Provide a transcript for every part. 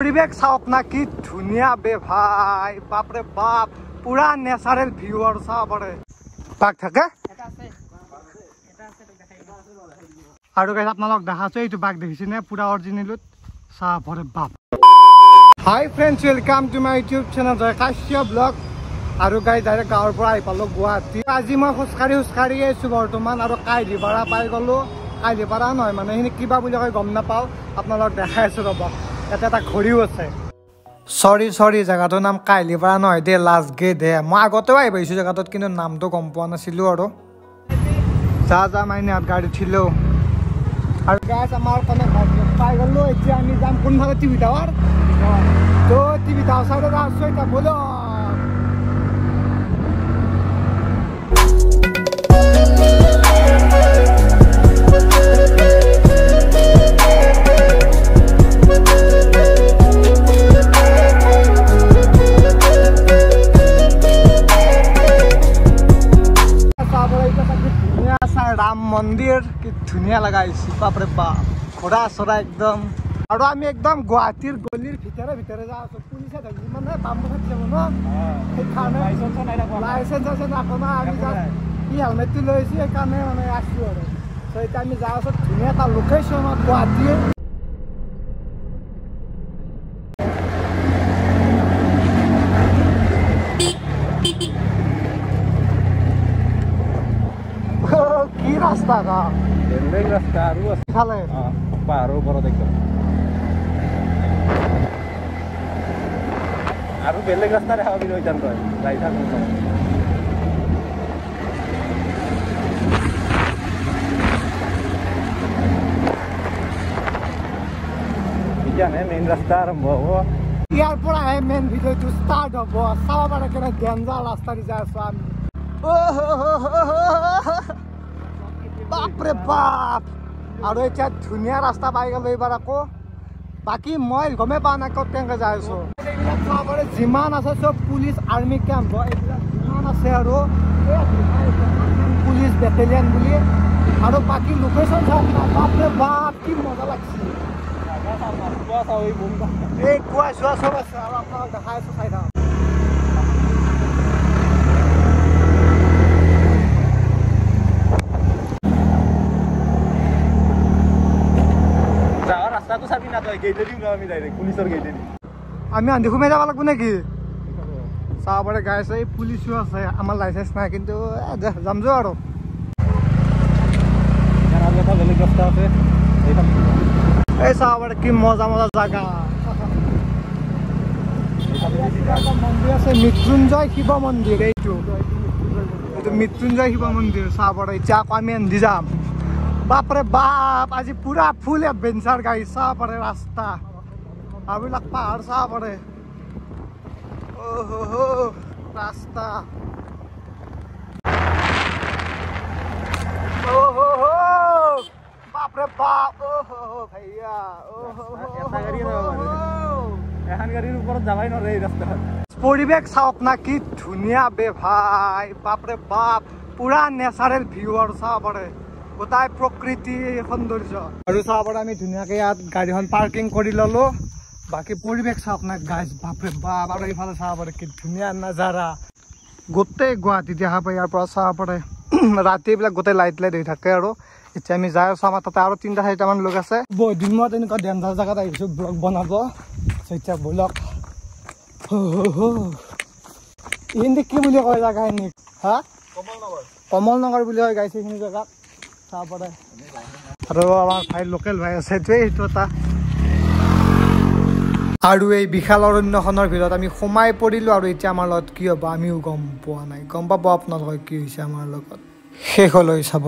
परिवेश चाওক ना कि धुनिया बे भाई बाप रे बाप पूरा नेचारेल ভিউ আর চাবৰে পাক থাকে আৰু গাইস আপোনালোক দেখাছো এইটো বাঘ দেখিছেনে পুৰা অৰিজিনেলত চাবৰে বাপ hi friends welcome to my YouTube channel Jay Kashyap vlog আৰু গাইস ডাইৰেক্ট গাঁৱৰ পৰা আহি পালো গুৱাহাটী আজি মই খোজকাঢ়ি আছো বৰ্তমান আৰু কাইলিপাৰা পাই গলো কাইলিপাৰা নহয় মানে হিনি কিবা বুলি কয় গম নাপাও আপোনালোক দেখাই আছো ৰব এটা ঘড়িও আছে সৰি জায়গাটোৰ নাম কাইলিপাৰা নহয় দে লাষ্ট গেট হে মই আগতেও আহি পাইছো জায়গাটোত কিন্তু নামটো গম পোৱা নাছিলো আৰু যা মাইনে গাড়ী উঠিলো আৰু গাইস আমাৰ কোনে পাই গলো এতিয়া আমি যাম কোনফালে টিভি টাৱাৰ তো টিভি টাৱাৰ চাইডে আছো এটা বলো राम मंदिर कि धुनिया लगाइছি बापरे बाप घोड़ा सरा एकदम আৰু আমি একদম গুৱাহাটীৰ গলিৰ ভিতৰে যা আছো পুলিচে ধৰি মানে বাম পথত যাব ন এই কাৰণে লাইসেন্স আছে না কোনা আমি যা কি হেলমেটটো লৈছি এই কাৰণে মানে আসছো আৰু সো এটা আমি যা আছো ধুনিয়া এটা লোকেশনত গুৱাহাটীৰ কি ৰাস্তা का বেলেগ ৰাস্তা আৰু আছে খালে পাহাৰৰ ওপৰত একদম আৰু বেলেগ ৰাস্তা দেখা পাবি লৈ যাম তই যাই থাক এতিয়া মেইন ৰাস্তা আৰম্ভ হ'ব ইয়াৰ পৰা মেইন ভিডিঅ'টো ষ্টাৰ্ট হ'ব চাব পাৰে কেনে ডেঞ্জাৰ ৰাস্তা দি যাই আছো আমি বাপৰে বাপ আৰু এটা ধুনিয়া ৰাস্তা পাই গলো এবাৰ আকৌ বাকি মই গমে পা না কত কেনে যাই আছো এইবিলাক চাবৰে জিমান আছে সব পুলিশ আৰ্মি ক্যাম্প এইবিলাক জিমান আছে আৰু পুলিশ বেটেলিয়ন বুলি আৰু বাকি লোকেশন চাওক না বাপৰে বাপ কি মজা লাগছে এই কোৱা চোৱা সব আছে আৰু আপোনাক দেখাই আছো চাই থাকক আমি আন্ধি ঘুমাই যাব লাগব নাকি চাব পাৰে গাইছ এই পুলিচো আছে আমাৰ লাইসেন্স নাই কিন্তু যাম যো আৰু এই চাব পাৰে কি মজা জাগা মন্দিৰ আছে মৃত্যুঞ্জয় শিৱ মন্দিৰ এইটো মৃত্যুঞ্জয় শিৱ মন্দিৰ চাব পাৰে এতিয়া আকৌ আমি আন্ধি যাম বাপৰে বাপ আজি পুৰা ফুল এডভেঞ্চাৰ গাড়ি চাব পাৰে ৰাস্তা আবিলাক পাহাড় চাব পাৰে ওহো ৰাস্তা ওহো বাপৰে বাপ ওহো ভাইয়া ওহো এখন গাড়ীৰ ওপৰত যাবাই নৰে এই ৰাস্তা পৰিবেশ চাওক না কি ধুনিয়া বে ভাই বাপৰে বাপ পুৰা নেচাৰেল ভিউ আৰ চাব পাৰে গোটাই প্ৰকৃতি সৌন্দৰ্য আৰু চাব পাৰে আমি ধুনীয়াকে ইয়াত গাড়ীখন পাৰ্কিং কৰি ললো বাকি পৰিবেশ চাওক না গাইছ বাপৰে বাপ আৰু এইফালে চাব পাৰে কি ধুনীয়া নাজাৰা গোটেই গুৱাহাটী দেখা পাই ইয়াৰ পৰা চাব পাৰে ৰাতি এইবিলাক গোটেই লাইট হৈ থাকে আৰু এতিয়া আমি যাই আছো আমাৰ তাতে আৰু 3-4টা মান লোক আছে বহুত দিন মই তেনেকুৱা ডেঞ্জাৰ জেগাত আহিছো ব্লগ বনাব এতিয়া ব্লগ হিন্দী কি বুলি কয় জেগা খিনি হা কমলনগৰ বুলি কয় গাইছে এইখিনি জেগাত চাব পাৰে আৰু আমাৰ ভাই লোকেল ভাই আছে এইটো এটা আৰু এই বিশাল অৰণ্যখনৰ ভিতৰত আমি সোমাই পৰিলো আৰু এতিয়া আমাৰ লগত কি হ'ব আমিও গম পোৱা নাই গম পাব আপোনালোকে কি হৈছে আমাৰ লগত শেষলৈ চাব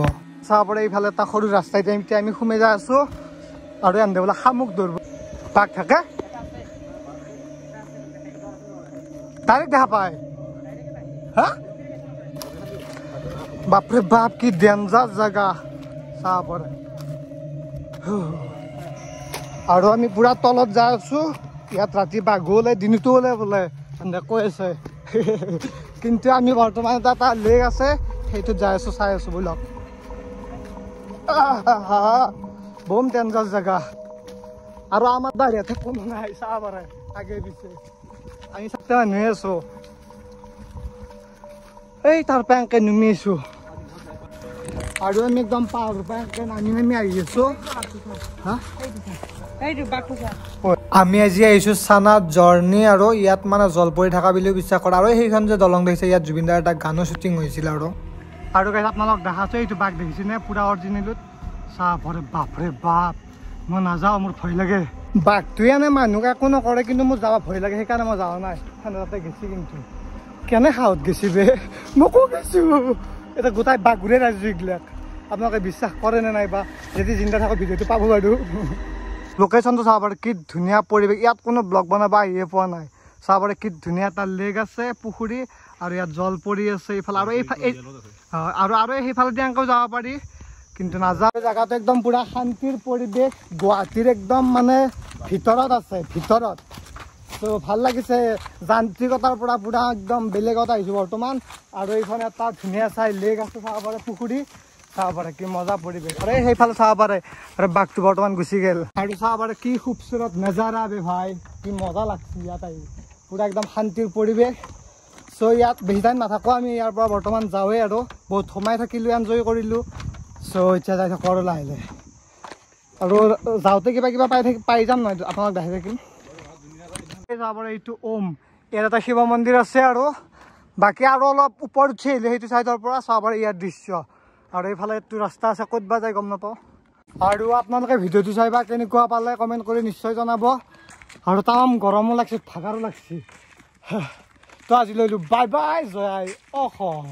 পাৰে এইফালে এটা সৰু ৰাস্তা এতিয়া আমি সোমাই যাই আছো আৰু এনে বোলে শামুক ধৰিব পাক থাকে ডাইৰেক্ট দেখা পায় হা বাপৰে বাপ কি ডেঞ্জাৰ জাগা চাব পাৰে আৰু আমি পুৰা তলত যাই আছো ইয়াত ৰাতি বাঘ ওলাই দিনতো ওলাই বোলে এনে কৈ আছে কিন্তু আমি বৰ্তমান এটা লেক আছে সেইটো যাই আছো চাই আছো বোলক বম ডেঞ্জাৰ জাগা আৰু আমাৰ দাঁড়িয়াতে কোনো নাই চাহ পাৰে আগে পিছে আমি চাকতে মানুহে আছো এই তাৰ পৰা এনেকে নুমি আছো আৰু আমি একদম পাহাৰৰ পৰা এনেকে নামি আহি আছো আমি আজি আহিছো চানাত জৰ্ণি আৰু ইয়াত মানে জল পৰি থকা বুলিও বিশ্বাস কৰে আৰু সেইখন যে দলং দেখিছে ইয়াত জুবিনদাৰ এটা গানো শ্বুটিং হৈছিল আৰু গাইছ আপোনালোক দেখাছো এইটো বাঘ দেখিছে নে পুৰা অৰিজিনেলত চাহ ভৰে বাপৰে বাপ মই নাযাওঁ মোৰ ভয় লাগে বাঘটোৱে এনে মানুহক একো নকৰে কিন্তু মোৰ যাব ভয় লাগে সেইকাৰণে মই যাওঁ নাই তাতে গেছি কিন্তু কেনে সাহত গেছি বে মোকো গেছো এটা গোটাই বাঘ ঘূৰে ৰাজ্য এইবিলাক আপোনালোকে বিশ্বাস কৰে নে নাই বা যদি জিন্দা থাকো ভিডিঅ'টো পাব বাৰু লোকেশ্যনটো চাব পাৰে কি ধুনীয়া পৰিৱেশ ইয়াত কোনো ব্লগ বনাব আহিয়ে পোৱা নাই চাব পাৰে কি ধুনীয়া এটা লেক আছে পুখুৰী আৰু ইয়াত জল পৰি আছে এইফালে আৰু আৰু সেইফালেদি এনেকৈ যাব পাৰি কিন্তু নাযাওঁ জেগাটো একদম পুৰা শান্তিৰ পৰিৱেশ গুৱাহাটীৰ একদম মানে ভিতৰত আছে ভিতৰত তো ভাল লাগিছে যান্ত্ৰিকতাৰ পৰা পুৰা একদম বেলেগত আহিছোঁ বৰ্তমান আৰু এইখন এটা ধুনীয়া চাই লেক আছে চাব পাৰে পুখুৰী চাব পাৰে কি মজা পৰিৱেশ আৰু সেইফালে চাব পাৰে আৰু বাঘটো বৰ্তমান গুচি গ'ল আৰু চাব পাৰে কি খুবচুৰত নজাৰা বে ভাই কি মজা লাগছে ইয়াত আহি পুৰা একদম শান্তিৰ পৰিৱেশ চ' ইয়াত বেছি টাইম নাথাকোঁ আমি ইয়াৰ পৰা বৰ্তমান যাওঁৱেই আৰু বহুত সময় থাকিলোঁ এনজয় কৰিলোঁ চ' এতিয়া যাই থাকোঁ আৰু লাহে লাহে আৰু যাওঁতে কিবা কিবা পাই যাম নহয় আপোনাক দেখাই থাকিম যাব পাৰে এইটো ওম ইয়াত এটা শিৱ মন্দিৰ আছে আৰু বাকী আৰু অলপ ওপৰত উঠি আহিলে সেইটো চাইডৰ পৰা চাব পাৰে ইয়াৰ দৃশ্য আৰু এইফালে এইটো ৰাস্তা আছে ক'ত বা যায় গম নাপাওঁ আৰু আপোনালোকে ভিডিঅ'টো চাই বা কেনেকুৱা পালে কমেণ্ট কৰি নিশ্চয় জনাব আৰু তামাম গৰমো লাগছে ভাগাৰো লাগছে তো আজি লৈলোঁ বাই বাই জয় অসম।